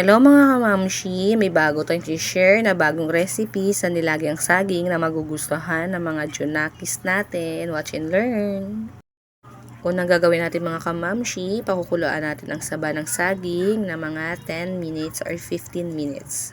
Hello mga kamamshi! May bago tayong i-share na bagong recipe sa nilagyang saging na magugustuhan ng mga junakis natin. Watch and learn! Unang gagawin natin mga kamamshi, pakukuluan natin ang saba ng saging na mga 10 minutes or 15 minutes.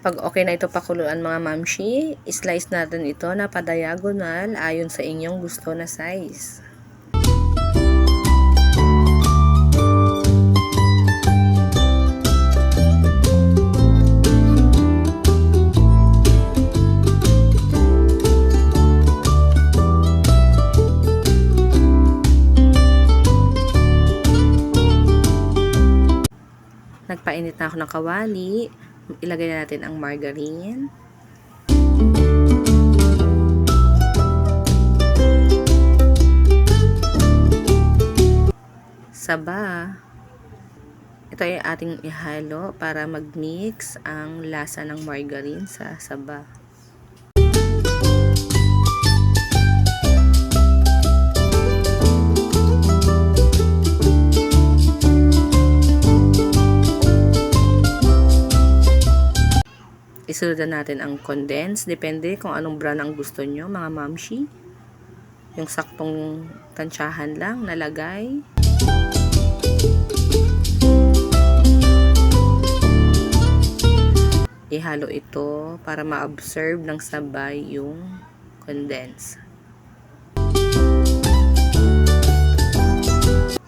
Pag okay na ito pakuluan mga mamshi, slice natin ito na pa-diagonal ayon sa inyong gusto na size. Nagpainit na ako ng kawali. Ilagay natin ang margarine. Saba. Ito ay ating ihalo para mag-mix ang lasa ng margarine sa saba. Isunod natin ang condense. Depende kung anong brand ang gusto nyo, mga mamshi. Yung saktong tansyahan lang nalagay. Ihalo ito para ma-absorb ng sabay yung condense.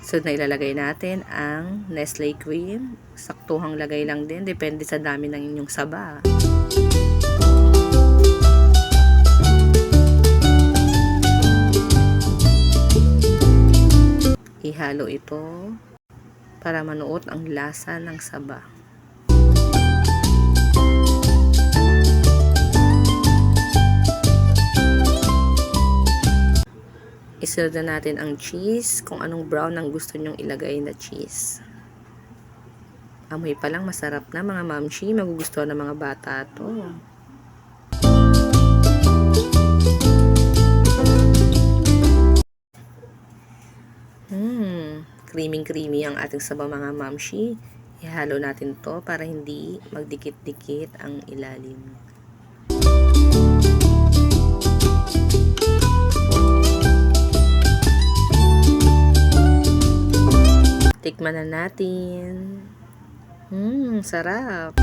So, na ilalagay natin ang Nestle cream. Saktuhang lagay lang din. Depende sa dami ng inyong saba. Ihalo ito para manuot ang lasa ng saba. Isunod na natin ang cheese, kung anong brown ang gusto nyong ilagay na cheese. Amoy pa lang masarap na mga mamshi, magugustuhan ng mga bata to. Creamy ang ating saba mga mamshi. Ihalo natin to para hindi magdikit-dikit ang ilalim. Tikman na natin. Sarap.